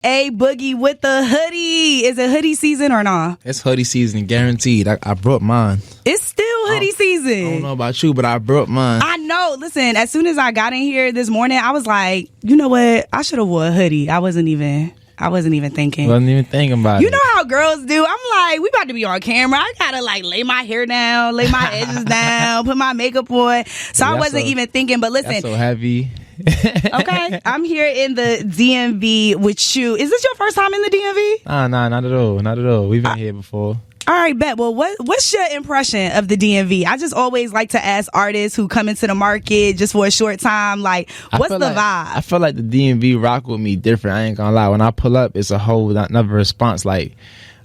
A Boogie with the hoodie. Is it hoodie season or not? It's hoodie season, guaranteed. I brought mine. It's still hoodie season. I don't know about you, but I brought mine. I know. Listen, as soon as I got in here this morning, I was like, you know what? I should have wore a hoodie. I wasn't even thinking. Wasn't even thinking about it. You know how girls do. I'm like, we about to be on camera. I gotta like lay my hair down, lay my edges down, put my makeup on. So I wasn't even thinking. But listen, that's so heavy. Okay, I'm here in the DMV with you. Is this your first time in the DMV? Nah, not at all. Not at all. We've been here before. All right, bet. Well, what's your impression of the DMV? I just always like to ask artists who come into the market just for a short time, like, what's the vibe? I feel like the DMV rock with me different. I ain't gonna lie. When I pull up, it's a whole another response. Like,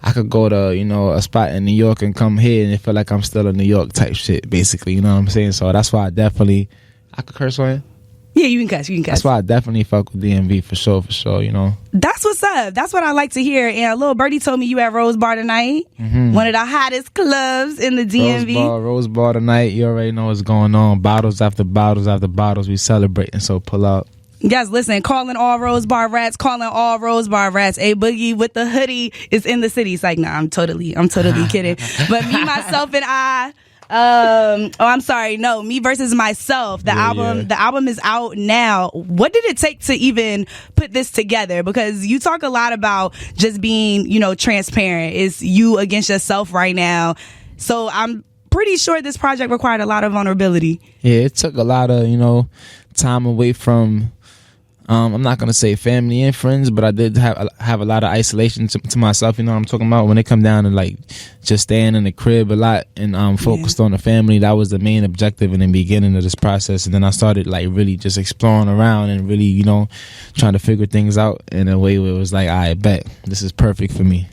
I could go to, a spot in New York and come here and it feel like I'm still in New York type shit, basically. You know what I'm saying? So that's why I could curse on it. Yeah, you can cuss. That's why I definitely fuck with DMV for sure, That's what's up. That's what I like to hear. And a little birdie told me you at Rose Bar tonight. Mm-hmm. One of the hottest clubs in the DMV. Rose Bar tonight. You already know what's going on. Bottles after bottles after bottles. We celebrating, so pull up. Guys, listen, calling all Rose Bar rats. A Boogie with the hoodie is in the city. It's like, nah, I'm totally kidding. But me, myself, and I... Me versus Myself. The album is out now. What did it take to even put this together? Because you talk a lot about just being, transparent. It's you against yourself right now. So I'm pretty sure this project required a lot of vulnerability. Yeah, it took a lot of, time away from I'm not gonna say family and friends, but I did have a lot of isolation to myself. You know what I'm talking about? When it come down to like just staying in the crib a lot and focused on the family, that was the main objective in the beginning of this process. And then I started like really just exploring around and really, trying to figure things out in a way where it was like, I bet this is perfect for me.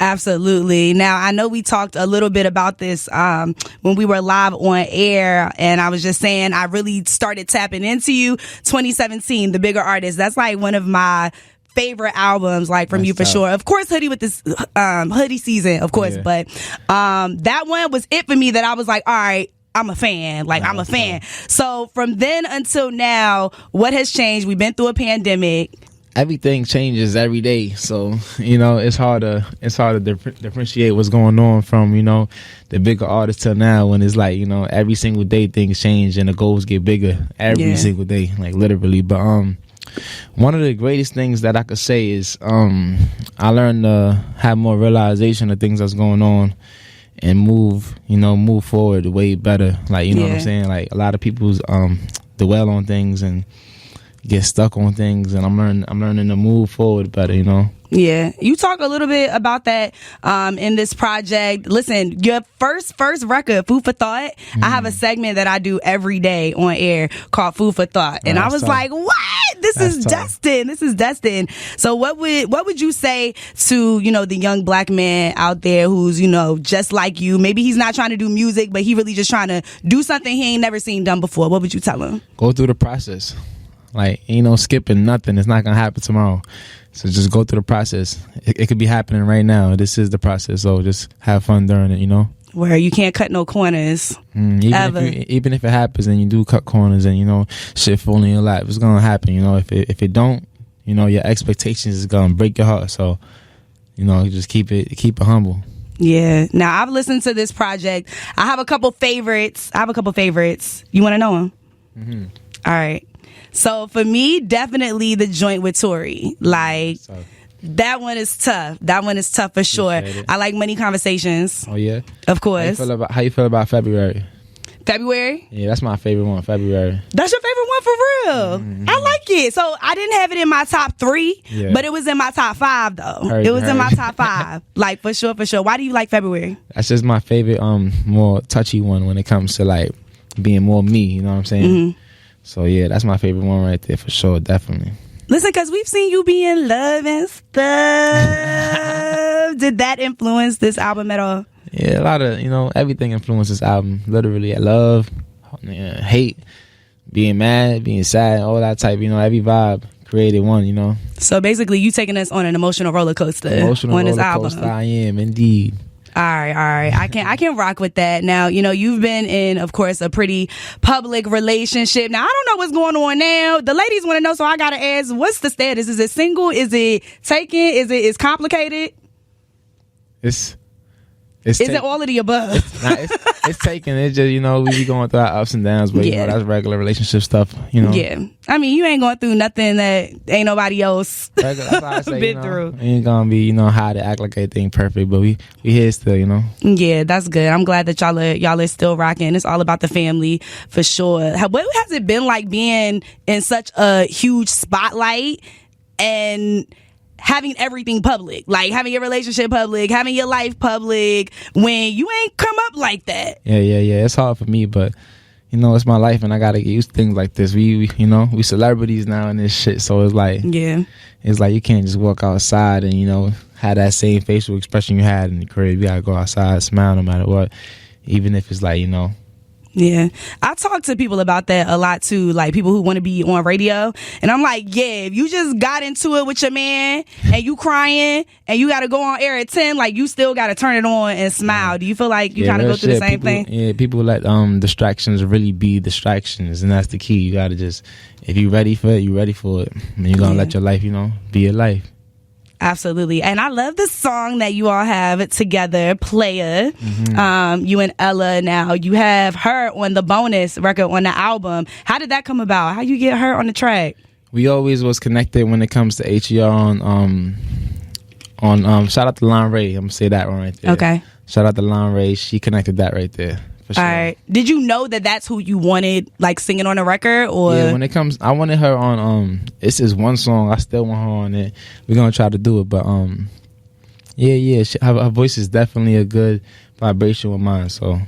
Absolutely. Now, I know we talked a little bit about this when we were live on air, and I was just saying I really started tapping into you 2017, The Bigger Artist. That's like one of my favorite albums, like from you for sure. Of course, Hoodie with this hoodie season, of course, but that one was it for me that I was like, all right, I'm a fan. I'm a fan. So from then until now, what has changed? We've been through a pandemic. Everything changes every day, so it's hard to differentiate what's going on from the bigger artist till now, when it's like every single day things change and the goals get bigger every single day, like literally. But one of the greatest things that I could say is I learned to have more realization of things that's going on and move forward way better. Like you know what I'm saying? Like a lot of people dwell on things and get stuck on things, and I'm learning to move forward better, Yeah, you talk a little bit about that in this project. Listen, your first record, Food for Thought. I have a segment that I do every day on air called Food for Thought, and I was like, "What? This is destined. This is destined." So, what would you say to the young black man out there who's just like you? Maybe he's not trying to do music, but he really just trying to do something he ain't never seen done before. What would you tell him? Go through the process. Like, ain't no skipping nothing. It's not gonna happen tomorrow. So just go through the process. It could be happening right now. This is the process. So just have fun during it, Where you can't cut no corners. Even if it happens and you do cut corners and, shit falling in your lap, it's gonna happen, If it don't, your expectations is gonna break your heart. So, just keep it humble. Yeah. Now, I've listened to this project. I have a couple favorites. You want to know them? Mm-hmm. All right. So for me, definitely the joint with Tory. Like, that one is tough. That one is tough for sure. I like Money Conversations. Oh, yeah? Of course. How you feel about February? February? Yeah, that's my favorite one, February. That's your favorite one for real? Mm-hmm. I like it. So I didn't have it in my top 3, but it was in my top 5, though. It was in my top 5. Like, for sure. Why do you like February? That's just my favorite, more touchy one when it comes to, like, being more me, you know what I'm saying? Mm-hmm. So, yeah, that's my favorite one right there for sure, definitely. Listen, because we've seen you be in love and stuff. Did that influence this album at all? Yeah, a lot of, everything influenced this album. Literally, love, hate, being mad, being sad, all that type, every vibe created one, So, basically, you taking us on an emotional roller coaster on this album. I am, indeed. All right. I can rock with that. Now, you've been in, of course, a pretty public relationship. Now, I don't know what's going on now. The ladies want to know, so I gotta ask, what's the status? Is it single? Is it taken? Is complicated? Is it all of the above? It's taken. It's just, we be going through our ups and downs, but that's regular relationship stuff, Yeah. I mean, you ain't going through nothing that ain't nobody else that's why I say, been through. Ain't gonna be, how to act like everything perfect, but we here still, Yeah, that's good. I'm glad that y'all are still rocking. It's all about the family for sure. What has it been like being in such a huge spotlight and having everything public, like having your relationship public, having your life public, when you ain't come up like that? Yeah. It's hard for me, but it's my life, and I gotta get used to things like this. We celebrities now and this shit, so it's like you can't just walk outside and have that same facial expression you had in the crib. You gotta go outside, smile no matter what, even if it's like Yeah, I talk to people about that a lot too, like people who want to be on radio, and I'm like, if you just got into it with your man and you crying and you got to go on air at 10, like you still got to turn it on and smile. Do you feel like you kind of go through the same thing? Yeah, people let distractions really be distractions, and that's the key. You got to just, if you ready for it, you ready for it, and you're gonna let your life, be your life. Absolutely. And I love the song that you all have together, Player. You and Ella. Now you have her on the bonus record on the album. How did that come about? How you get her on the track? We always was connected when it comes to HER on shout out to Lon Ray. I'm gonna say that one right there. Okay. Shout out to Lon Ray. She connected that right there. Sure. All right. Did you know that that's who you wanted, like, singing on the record? Or when it comes, I wanted her on. This is one song. I still want her on it. We're gonna try to do it, but her voice is definitely a good vibration with mine. So.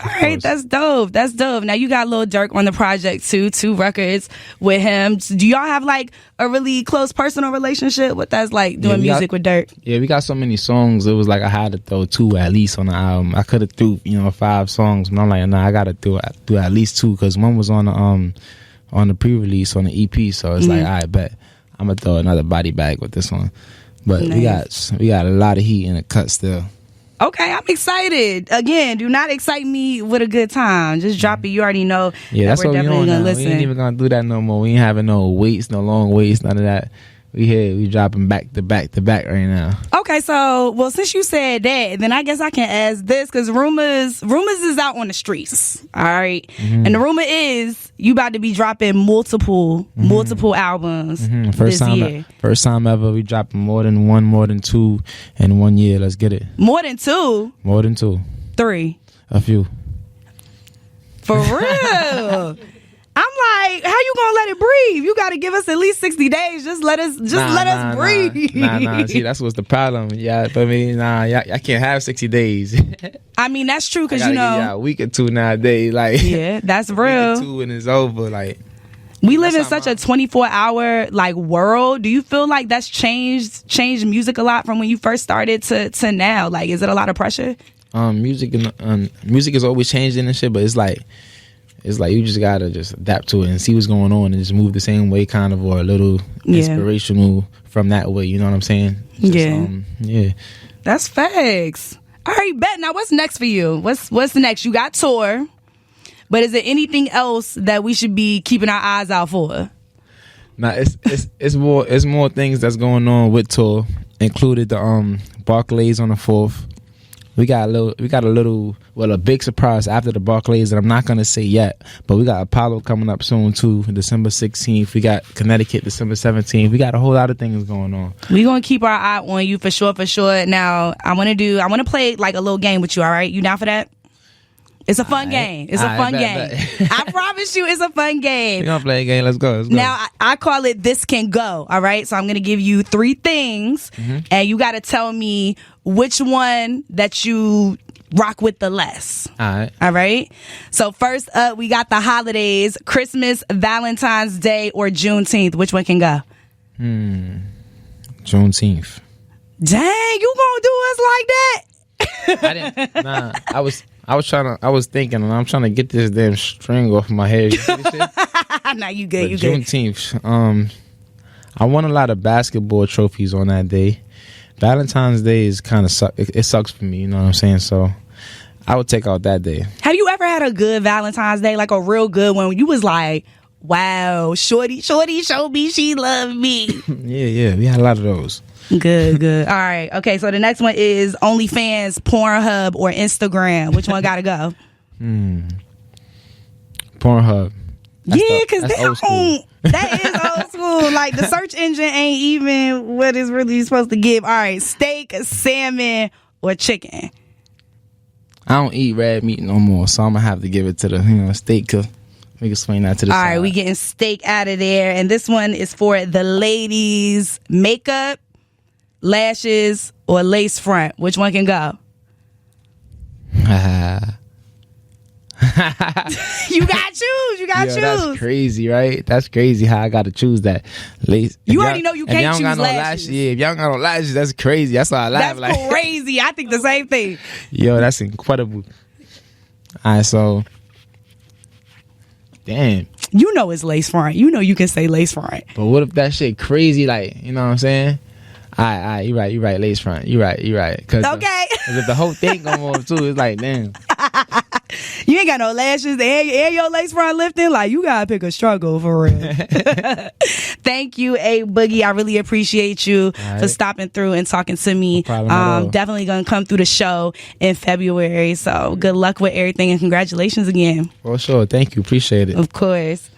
All right, that's dope. Now you got Lil Durk on the project too, 2 records with him. Do y'all have like a really close personal relationship? What that's like doing music with Durk? Yeah, we got so many songs. It was like I had to throw 2 at least on the album. I could have threw 5 songs, but I'm like, nah, I gotta do at least 2 because one was on the pre-release on the EP. So it's like, I bet I'm gonna throw another body bag with this one. But nice. we got a lot of heat in the cut still. Okay, I'm excited. Again, do not excite me with a good time. Just drop it. You already know that's we're what definitely going to listen. We ain't even going to do that no more. We ain't having no waits, no long waits, none of that. We dropping back to back to back right now. Okay, so, since you said that, then I guess I can ask this, because rumors is out on the streets, all right? And the rumor is you about to be dropping multiple albums this year. First time ever we dropping more than 1, more than 2 in 1 year. Let's get it. More than 2? More than 2. 3? A few. For real? I'm like, how you gonna let it breathe? You gotta give us at least 60 days. Just let us breathe. Nah. See, that's what's the problem. Yeah, but I can't have 60 days. I mean, that's true, because a week or 2 nowadays. Like, yeah, that's real. A week or 2 and it's over. Like, we live in such a 24-hour like world. Do you feel like that's changed music a lot from when you first started to now? Like, is it a lot of pressure? Music is always changing and shit, but it's like you just gotta just adapt to it and see what's going on and just move the same way, kind of, or a little inspirational from that way. You know what I'm saying? Yeah. That's facts. All right, bet. Now, what's next for you? What's next? You got tour, but is there anything else that we should be keeping our eyes out for? Nah, it's more things that's going on with tour, included the Barclays on the 4th. We got a big surprise after the Barclays that I'm not gonna say yet, but we got Apollo coming up soon too, December 16th. We got Connecticut December 17th. We got a whole lot of things going on. We gonna keep our eye on you for sure. Now I want to play like a little game with you. All right, you down for that? It's a fun game. It's a fun game. I promise you, it's a fun game. We're gonna play a game. Let's go. Now, I call it This Can Go. All right? So I'm gonna give you 3 things, and you gotta tell me which one that you rock with the less. All right? So first up, we got the holidays: Christmas, Valentine's Day, or Juneteenth. Which one can go? Juneteenth. Dang, you gonna do us like that? I didn't. Nah, I was thinking, and I'm trying to get this damn string off my head. Nah, you good. You good. Juneteenth. I won a lot of basketball trophies on that day. Valentine's Day is kind of it sucks for me, you know what I'm saying? So I would take out that day. Have you ever had a good Valentine's Day, like a real good one? You was like, wow, shorty showed me she loved me. Yeah, we had a lot of those. Good. All right. Okay, so the next one is OnlyFans, Pornhub, or Instagram. Which one gotta go? Pornhub. Because that is old school. Like, the search engine ain't even what it's really supposed to give. All right, steak, salmon, or chicken. I don't eat red meat no more, so I'm gonna have to give it to the steak. Cause we can swing that to the side. All right, we getting steak out of there, and this one is for the ladies: makeup, lashes, or lace front. Which one can go? You gotta choose. That's crazy, right? That's crazy how I gotta choose that. Lace. You already know you can't choose lashes. If y'all got no lashes, that's crazy. That's why I laugh. That's crazy. I think the same thing. Yo, that's incredible. All right, so damn. You know it's lace front. You know you can say lace front. But what if that shit crazy? Like, you know what I'm saying? All right, you right, lace front. You right. Cause okay. Cause if the whole thing go on too, it's like, damn. You ain't got no lashes and your lace front lifting. Like, you gotta pick a struggle for real. Thank you, A Boogie. I really appreciate you for stopping through and talking to me. No problem at all. Definitely gonna come through the show in February. So good luck with everything and congratulations again. For sure. Thank you. Appreciate it. Of course.